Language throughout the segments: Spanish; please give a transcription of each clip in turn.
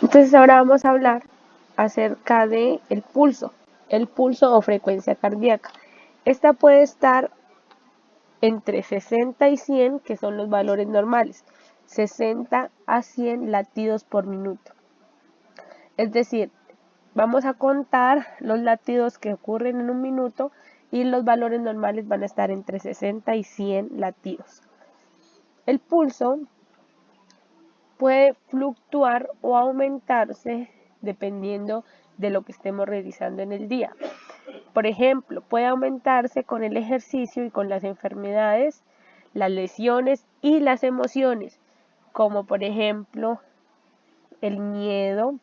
Entonces ahora vamos a hablar acerca de el pulso o frecuencia cardíaca. Esta puede estar entre 60 y 100, que son los valores normales, 60 a 100 latidos por minuto. Es decir, vamos a contar los latidos que ocurren en un minuto y los valores normales van a estar entre 60 y 100 latidos. El pulso puede fluctuar o aumentarse dependiendo de lo que estemos realizando en el día. Por ejemplo, puede aumentarse con el ejercicio y con las enfermedades, las lesiones y las emociones, como por ejemplo el miedo,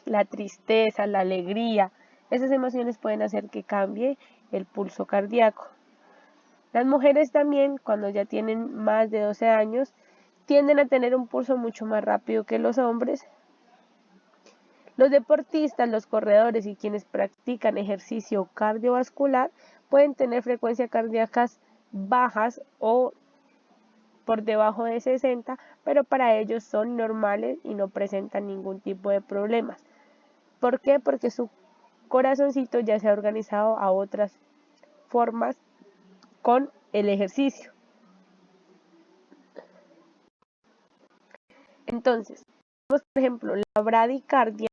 la tristeza, la alegría. Esas emociones pueden hacer que cambie el pulso cardíaco. Las mujeres también, cuando ya tienen más de 12 años, tienden a tener un pulso mucho más rápido que los hombres. Los deportistas, los corredores y quienes practican ejercicio cardiovascular pueden tener frecuencias cardíacas bajas o por debajo de 60, pero para ellos son normales y no presentan ningún tipo de problemas. ¿Por qué? Porque su corazoncito ya se ha organizado a otras formas con el ejercicio. Entonces, por ejemplo, la bradicardia,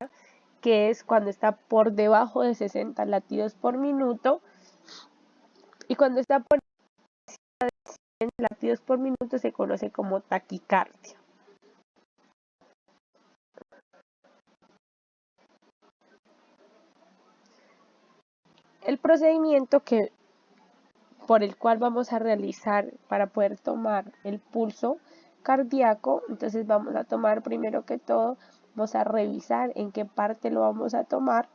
que es cuando está por debajo de 60 latidos por minuto, y cuando está por encima de 100 latidos por minuto se conoce como taquicardia. El procedimiento por el cual vamos a realizar para poder tomar el pulso cardíaco, entonces vamos a tomar primero que todo, vamos a revisar en qué parte lo vamos a tomar,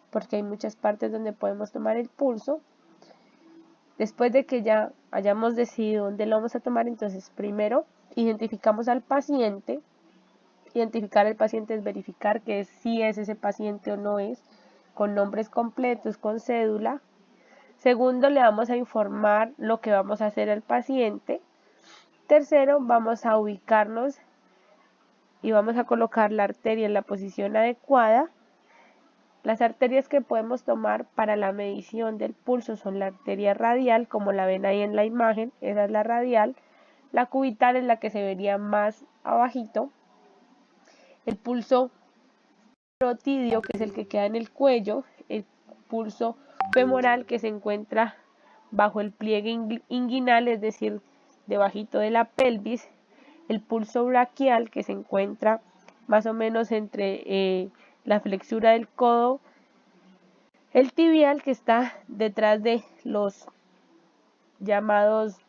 porque hay muchas partes donde podemos tomar el pulso. Después de que ya hayamos decidido dónde lo vamos a tomar, entonces primero identificamos al paciente. Identificar al paciente es verificar que sí es ese paciente o no es, con nombres completos, con cédula. Segundo, le vamos a informar lo que vamos a hacer al paciente. Tercero, vamos a ubicarnos y vamos a colocar la arteria en la posición adecuada. Las arterias que podemos tomar para la medición del pulso son la arteria radial, como la ven ahí en la imagen, esa es la radial. La cubital es la que se vería más abajito. El pulso carotidio, que es el que queda en el cuello. El pulso femoral, que se encuentra bajo el pliegue inguinal, es decir, debajito de la pelvis. El pulso braquial, que se encuentra más o menos entre la flexura del codo. El tibial, que está detrás de los llamados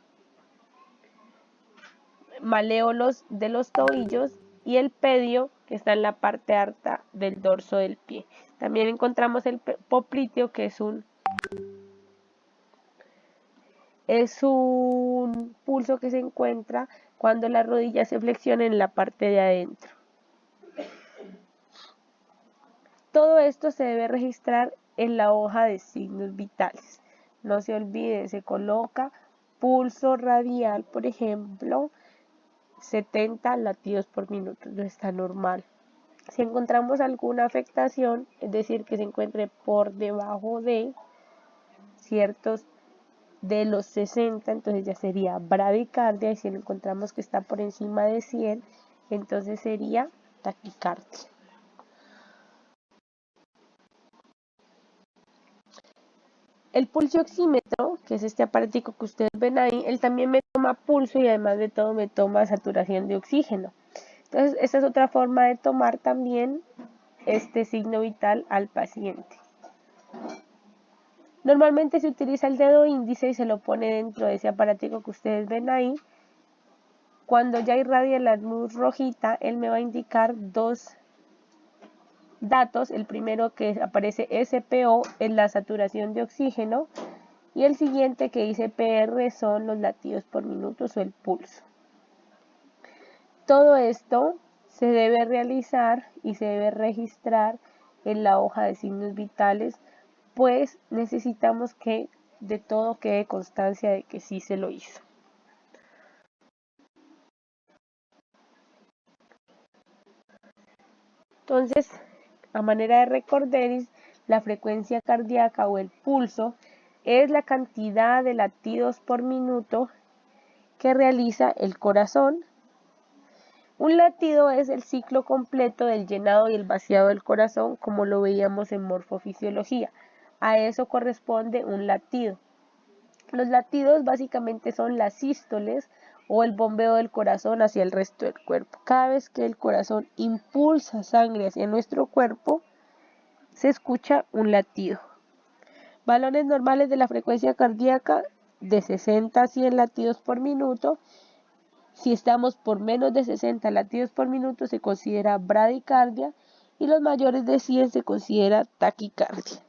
maléolos de los tobillos, y el pedio, que está en la parte alta del dorso del pie. También encontramos el popliteo, que es un pulso que se encuentra cuando la rodilla se flexiona en la parte de adentro. Todo esto se debe registrar en la hoja de signos vitales. No se olvide, se coloca pulso radial, por ejemplo, 70 latidos por minuto, no está normal. Si encontramos alguna afectación, es decir, que se encuentre por debajo de ciertos de los 60, entonces ya sería bradicardia, y si lo encontramos que está por encima de 100, entonces sería taquicardia. El pulsioxímetro, que es este aparatico que ustedes ven ahí, él también me toma pulso y además de todo me toma saturación de oxígeno. Entonces, esta es otra forma de tomar también este signo vital al paciente. Normalmente se utiliza el dedo índice y se lo pone dentro de ese aparatico que ustedes ven ahí. Cuando ya irradia la luz rojita, él me va a indicar dos datos. El primero, que aparece SPO, es la saturación de oxígeno, y el siguiente, que dice PR, son los latidos por minuto o el pulso. Todo esto se debe realizar y se debe registrar en la hoja de signos vitales, pues necesitamos que de todo quede constancia de que sí se lo hizo. Entonces, a manera de recorderis, la frecuencia cardíaca o el pulso es la cantidad de latidos por minuto que realiza el corazón. Un latido es el ciclo completo del llenado y el vaciado del corazón, como lo veíamos en morfofisiología. A eso corresponde un latido. Los latidos básicamente son las sístoles o el bombeo del corazón hacia el resto del cuerpo. Cada vez que el corazón impulsa sangre hacia nuestro cuerpo, se escucha un latido. Valores normales de la frecuencia cardíaca de 60 a 100 latidos por minuto. Si estamos por menos de 60 latidos por minuto se considera bradicardia y los mayores de 100 se considera taquicardia.